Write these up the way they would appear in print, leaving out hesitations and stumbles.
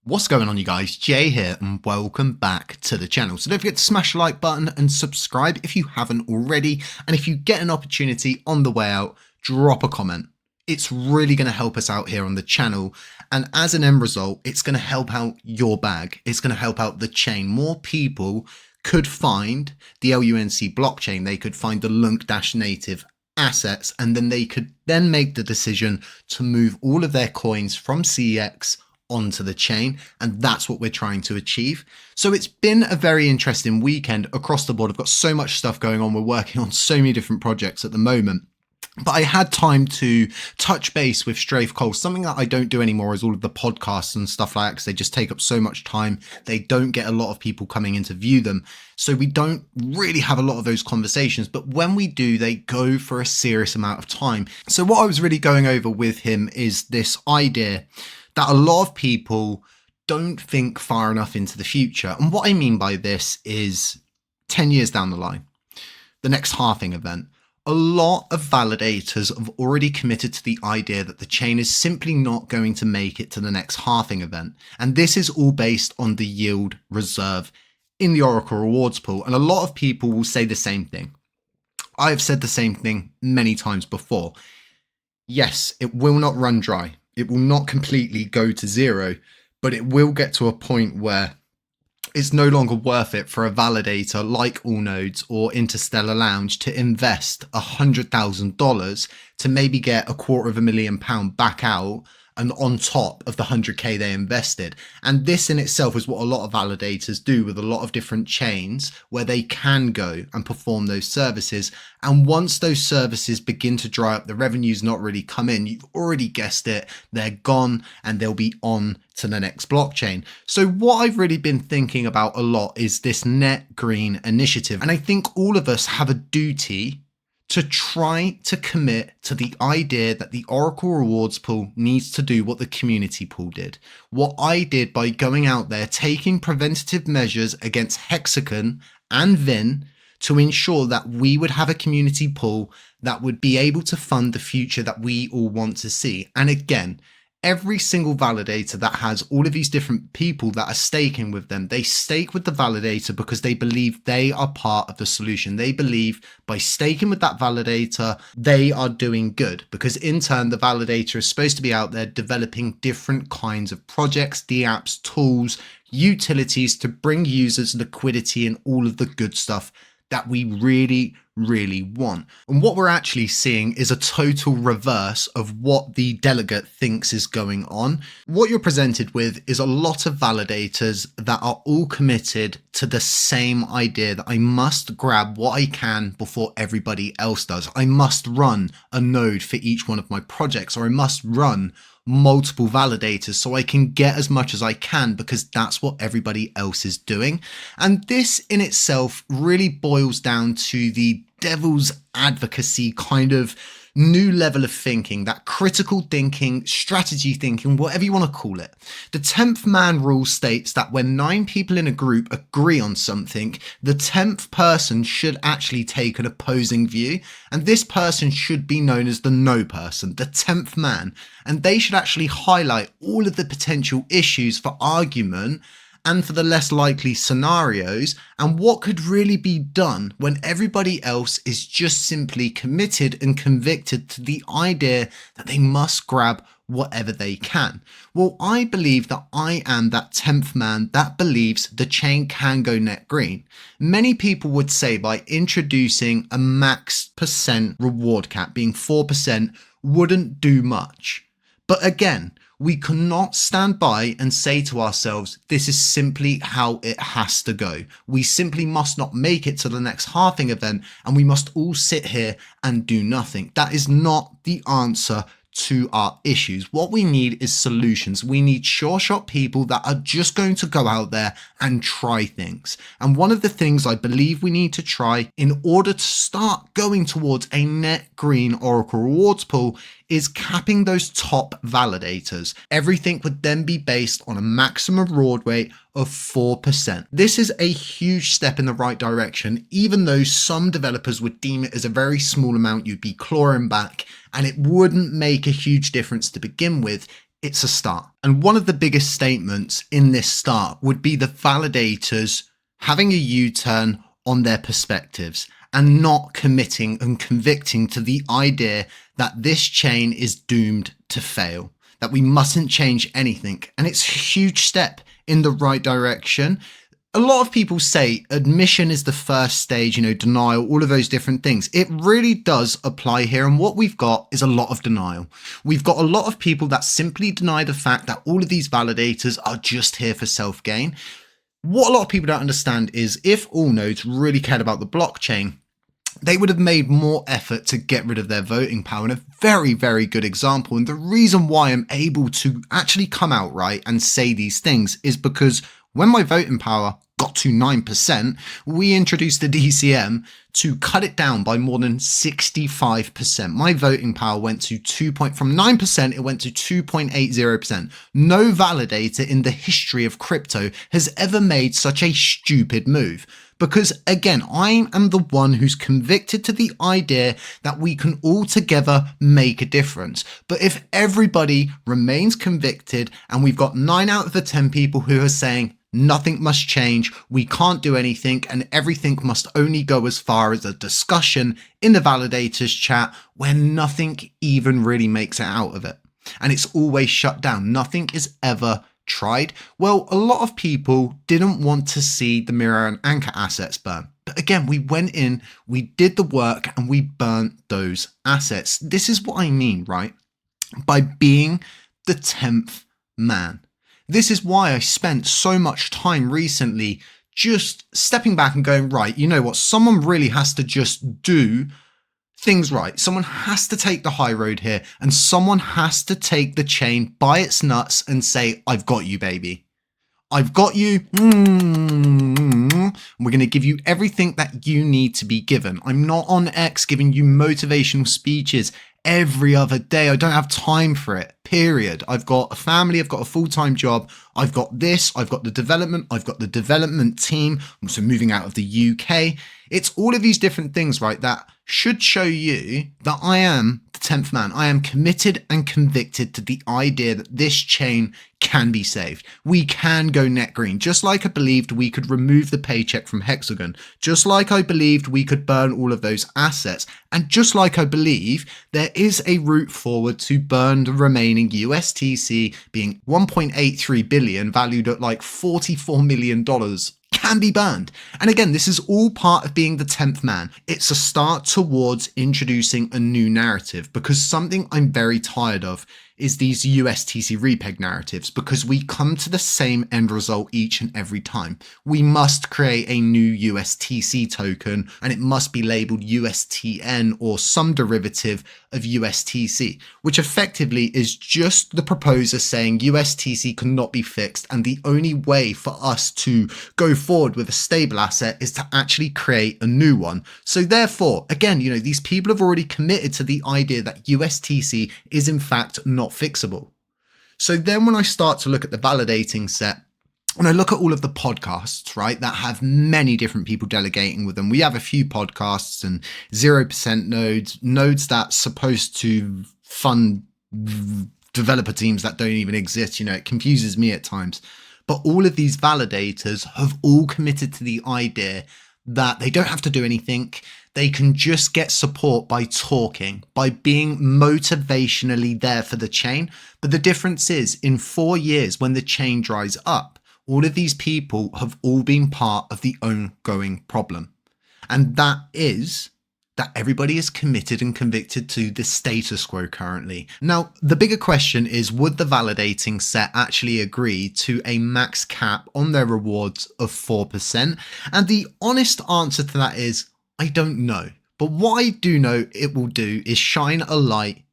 What's going on, you guys? Jay here and welcome back to the channel. So don't forget to smash the like button and subscribe if you haven't already. And if you get an opportunity on the way out, drop a comment. It's really going to help us out here on the channel. And as an end result, it's going to help out your bag. It's going to help out the chain. More people could find the LUNC blockchain. They could find the LUNCDash native assets, and then they could then make the decision to move all of their coins from CEX onto the chain, and that's what we're trying to achieve. So it's been a very interesting weekend across the board. I've got so much stuff going on. We're working on so many different projects at the moment, but I had time to touch base with Strafe Cole. Something that I don't do anymore is all of the podcasts and stuff like that, because they just take up so much time. They don't get a lot of people coming in to view them. So we don't really have a lot of those conversations, but when we do, they go for a serious amount of time. So what I was really going over with him is this idea that a lot of people don't think far enough into the future. And what I mean by this is 10 years down the line, the next halving event, a lot of validators have already committed to the idea that the chain is simply not going to make it to the next halving event. And this is all based on the yield reserve in the Oracle rewards pool. And a lot of people will say the same thing. I have said the same thing many times before. Yes, it will not run dry. It will not completely go to zero, but it will get to a point where it's no longer worth it for a validator like Allnodes or Interstellar Lounge to invest $100,000 to maybe get £250,000 back out and on top of the 100k they invested. And this in itself is what a lot of validators do with a lot of different chains, where they can go and perform those services. And once those services begin to dry up, the revenue's not really come in, you've already guessed it, they're gone and they'll be on to the next blockchain. So what I've really been thinking about a lot is this net green initiative. And I think all of us have a duty to try to commit to the idea that the Oracle rewards pool needs to do what the community pool did. What I did by going out there, taking preventative measures against Hexagon and Vin to ensure that we would have a community pool that would be able to fund the future that we all want to see. And again, every single validator that has all of these different people that are staking with them, they stake with the validator because they believe they are part of the solution. They believe by staking with that validator, they are doing good, because in turn, the validator is supposed to be out there developing different kinds of projects, dApps, tools, utilities to bring users liquidity and all of the good stuff that we really want. And what we're actually seeing is a total reverse of what the delegate thinks is going on. What you're presented with is a lot of validators that are all committed to the same idea that I must grab what I can before everybody else does. I must run a node for each one of my projects, or I must run multiple validators so I can get as much as I can because that's what everybody else is doing. And this in itself really boils down to the devil's advocacy kind of new level of thinking, that critical thinking, strategy thinking, whatever you want to call it. The 10th man rule states that when 9 people in a group agree on something, the 10th person should actually take an opposing view. And this person should be known as the no person, the 10th man. And they should actually highlight all of the potential issues for argument and for the less likely scenarios, and what could really be done when everybody else is just simply committed and convicted to the idea that they must grab whatever they can. Well, I believe that I am that 10th man that believes the chain can go net green. Many people would say by introducing a max percent reward cap, being 4%, wouldn't do much. But again, we cannot stand by and say to ourselves, this is simply how it has to go. We simply must not make it to the next halving event, and we must all sit here and do nothing. That is not the answer to our issues. What we need is solutions. We need sure shot people that are just going to go out there and try things. And one of the things I believe we need to try in order to start going towards a net green Oracle rewards pool is capping those top validators. Everything would then be based on a maximum reward rate of 4%. This is a huge step in the right direction, even though some developers would deem it as a very small amount you'd be clawing back, and it wouldn't make a huge difference to begin with. it's a start. And one of the biggest statements in this start would be the validators having a U-turn on their perspectives and not committing and convicting to the idea that this chain is doomed to fail, that we mustn't change anything. And it's a huge step in the right direction. A lot of people say admission is the first stage, denial, all of those different things. It really does apply here. And what we've got is a lot of denial. We've got a lot of people that simply deny the fact that all of these validators are just here for self-gain. What a lot of people don't understand is if all nodes really cared about the blockchain, they would have made more effort to get rid of their voting power. And a very, very good example, and the reason why I'm able to actually come out right and say these things is because when my voting power got to 9%, we introduced the DCM to cut it down by more than 65%. My voting power went to from 9%, it went to 2.80%. No validator in the history of crypto has ever made such a stupid move. Because again, I am the one who's convicted to the idea that we can all together make a difference. But if everybody remains convicted and we've got 9 out of the 10 people who are saying nothing must change, we can't do anything, and everything must only go as far as a discussion in the validators chat where nothing even really makes it out of it. And it's always shut down. Nothing is ever tried. Well, a lot of people didn't want to see the Mirror and Anchor assets burn. But again, we went in, we did the work, and we burnt those assets. This is what I mean, right? By being the 10th man. This is why I spent so much time recently just stepping back and going, right, you know what? Someone really has to just do things right. Someone has to take the high road here, and someone has to take the chain by its nuts and say, I've got you, baby. I've got you. We're going to give you everything that you need to be given. I'm not on X giving you motivational speeches every other day. I don't have time for it, period. I've got a family, I've got a full-time job, I've got this, I've got the development, I've got the development team. I'm also moving out of the UK. It's all of these different things, right, that should show you that I am the 10th man. I am committed and convicted to the idea that this chain can be saved. We can go net green, just like I believed we could remove the paycheck from Hexagon, just like I believed we could burn all of those assets, and just like I believe there is a route forward to burn the remaining USTC, being 1.83 billion, valued at like $44 million, can be burned. And again, this is all part of being the 10th man. It's a start towards introducing a new narrative, because something I'm very tired of is these USTC repeg narratives, because we come to the same end result each and every time. We must create a new USTC token, and it must be labeled USTN or some derivative of USTC, which effectively is just the proposer saying USTC cannot be fixed, and the only way for us to go forward with a stable asset is to actually create a new one. So therefore, again, these people have already committed to the idea that USTC is in fact not fixable. So then when I start to look at the validating set, when I look at all of the podcasts, right, that have many different people delegating with them, we have a few podcasts and 0% nodes that's supposed to fund developer teams that don't even exist. It confuses me at times. But all of these validators have all committed to the idea that they don't have to do anything. They can just get support by talking, by being motivationally there for the chain. But the difference is, in 4 years, when the chain dries up, all of these people have all been part of the ongoing problem. And that is that everybody is committed and convicted to the status quo currently. Now, the bigger question is, would the validating set actually agree to a max cap on their rewards of 4%? And the honest answer to that is, I don't know. But what I do know it will do is shine a light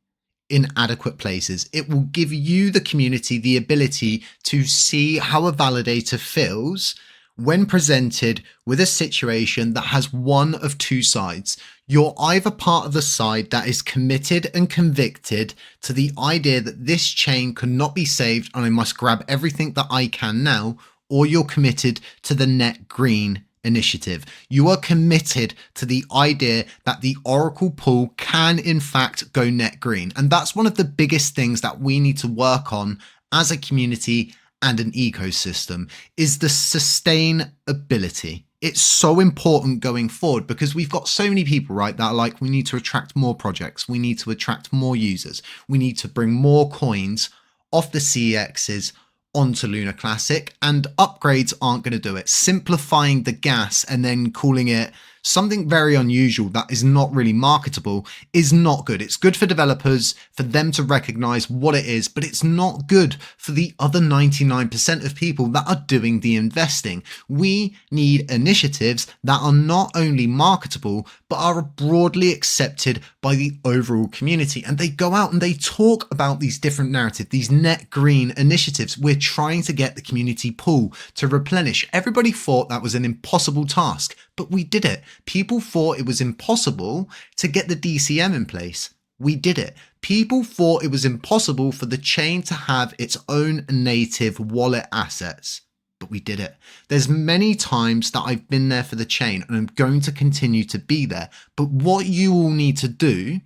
in adequate places. It will give you, the community, the ability to see how a validator feels when presented with a situation that has one of two sides. You're either part of the side that is committed and convicted to the idea that this chain cannot be saved and I must grab everything that I can now, or you're committed to the net green initiative. You are committed to the idea that the Oracle pool can in fact go net green. And that's one of the biggest things that we need to work on as a community and an ecosystem, is the sustainability. It's so important going forward because we've got so many people, right, that are like, we need to attract more projects. We need to attract more users. We need to bring more coins off the CEXs onto Luna Classic, and upgrades aren't going to do it. Simplifying the gas and then calling it something very unusual that is not really marketable is not good. It's good for developers, for them to recognize what it is, but it's not good for the other 99% of people that are doing the investing. We need initiatives that are not only marketable, but are broadly accepted by the overall community. And they go out and they talk about these different narratives, these net green initiatives. We're trying to get the community pool to replenish. Everybody thought that was an impossible task, but we did it. People thought it was impossible to get the DCM in place. We did it. People thought it was impossible for the chain to have its own native wallet assets, but we did it. There's many times that I've been there for the chain, and I'm going to continue to be there. But what you all need to do,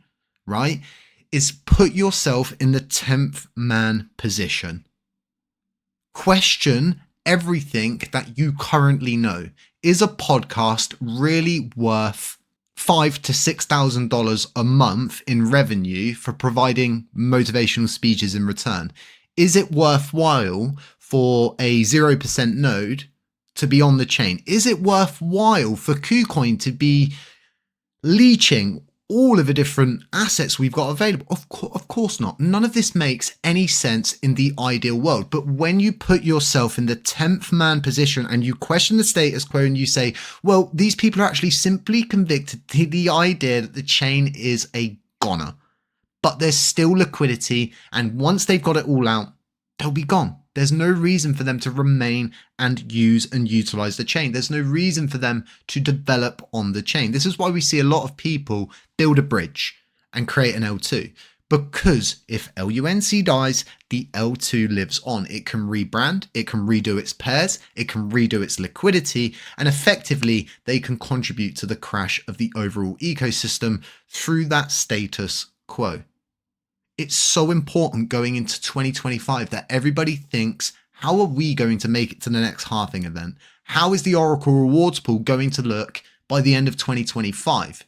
right, is put yourself in the 10th man position. Question everything that you currently know. Is a podcast really worth $5,000 to $6,000 a month in revenue for providing motivational speeches in return? Is it worthwhile for a 0% node to be on the chain? Is it worthwhile for KuCoin to be leeching all of the different assets we've got available? Of course not. None of this makes any sense in the ideal world. But when you put yourself in the 10th man position and you question the status quo and you say, well, these people are actually simply convicted to the idea that the chain is a goner, but there's still liquidity. And once they've got it all out, they'll be gone. There's no reason for them to remain and use and utilize the chain. There's no reason for them to develop on the chain. This is why we see a lot of people build a bridge and create an L2. Because if LUNC dies, the L2 lives on. It can rebrand, it can redo its pairs, it can redo its liquidity, and effectively they can contribute to the crash of the overall ecosystem through that status quo. It's so important going into 2025 that everybody thinks, how are we going to make it to the next halving event? How is the Oracle rewards pool going to look by the end of 2025?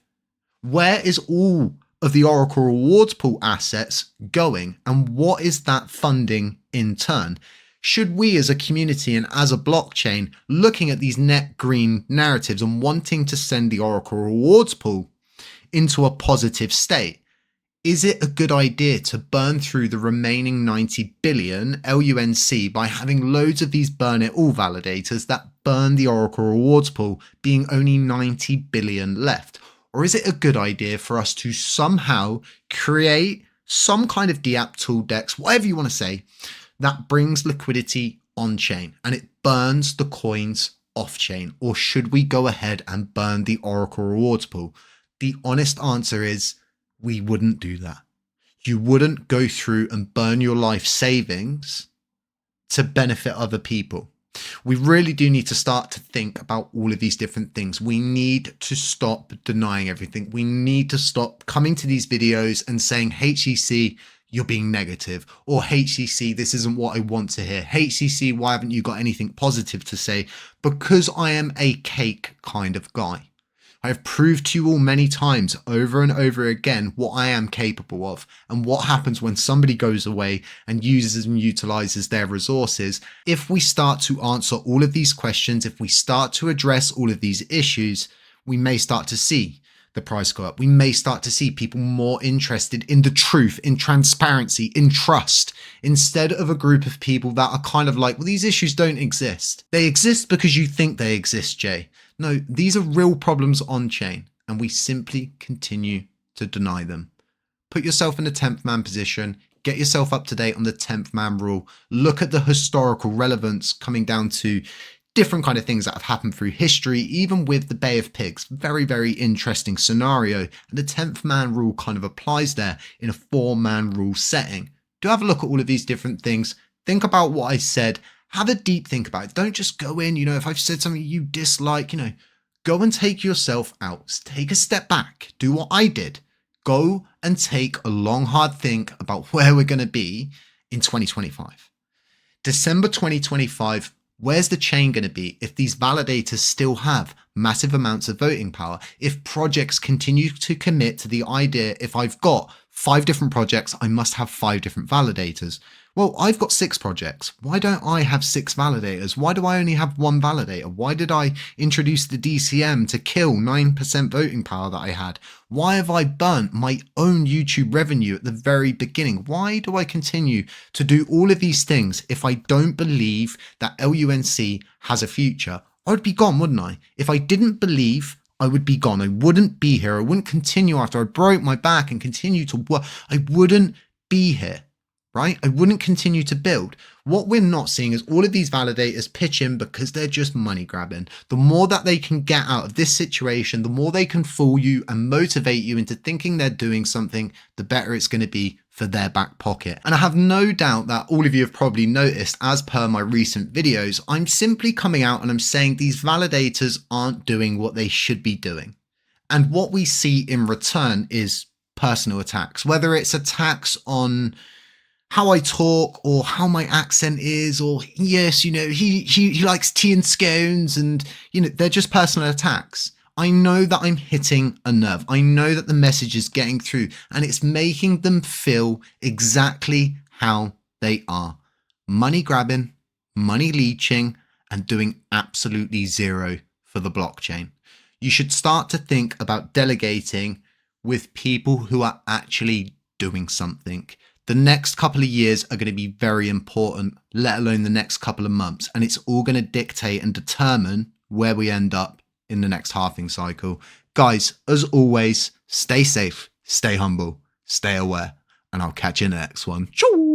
Where is all of the Oracle rewards pool assets going? And what is that funding in turn? Should we as a community and as a blockchain looking at these net green narratives and wanting to send the Oracle rewards pool into a positive state? Is it a good idea to burn through the remaining 90 billion LUNC by having loads of these burn it all validators that burn the Oracle rewards pool, being only 90 billion left? Or is it a good idea for us to somehow create some kind of DApp tool DEX, whatever you want to say, that brings liquidity on chain and it burns the coins off chain? Or should we go ahead and burn the Oracle rewards pool? The honest answer is, we wouldn't do that. You wouldn't go through and burn your life savings to benefit other people. We really do need to start to think about all of these different things. We need to stop denying everything. We need to stop coming to these videos and saying, HCC, you're being negative, or HCC, this isn't what I want to hear. HCC, why haven't you got anything positive to say? Because I am a cake kind of guy. I have proved to you all many times over and over again what I am capable of and what happens when somebody goes away and uses and utilizes their resources. If we start to answer all of these questions, if we start to address all of these issues, we may start to see the price go up. We may start to see people more interested in the truth, in transparency, in trust, instead of a group of people that are kind of like, well, these issues don't exist. They exist because you think they exist, Jay. No, these are real problems on chain, and we simply continue to deny them. Put yourself in the 10th man position, get yourself up to date on the 10th man rule, look at the historical relevance coming down to different kind of things that have happened through history, even with the Bay of Pigs. Very, very interesting scenario. And the 10th man rule kind of applies there in a 4-man rule setting. Do have a look at all of these different things. Think about what I said. have a deep think about it. Don't just go in, if I've said something you dislike, go and take yourself out. Take a step back. Do what I did. Go and take a long, hard think about where we're going to be in 2025. December 2025, where's the chain going to be if these validators still have massive amounts of voting power? If projects continue to commit to the idea, if I've got 5 different projects, I must have 5 different validators. Well, I've got 6 projects. Why don't I have 6 validators? Why do I only have 1 validator? Why did I introduce the DCM to kill 9% voting power that I had? Why have I burnt my own YouTube revenue at the very beginning? Why do I continue to do all of these things if I don't believe that LUNC has a future? I would be gone, wouldn't I? If I didn't believe, I would be gone. I wouldn't be here. I wouldn't continue after I broke my back and continue to work. I wouldn't be here. Right? I wouldn't continue to build. What we're not seeing is all of these validators pitch in because they're just money grabbing. The more that they can get out of this situation, the more they can fool you and motivate you into thinking they're doing something, the better it's going to be for their back pocket. And I have no doubt that all of you have probably noticed, as per my recent videos, I'm simply coming out and I'm saying these validators aren't doing what they should be doing. And what we see in return is personal attacks, whether it's attacks on how I talk or how my accent is, or yes, he likes tea and scones, and they're just personal attacks. I know that I'm hitting a nerve. I know that the message is getting through and it's making them feel exactly how they are. Money grabbing, money leeching, and doing absolutely zero for the blockchain. You should start to think about delegating with people who are actually doing something. The next couple of years are going to be very important, let alone the next couple of months. And it's all going to dictate and determine where we end up in the next halving cycle. Guys, as always, stay safe, stay humble, stay aware, and I'll catch you in the next one. Ciao.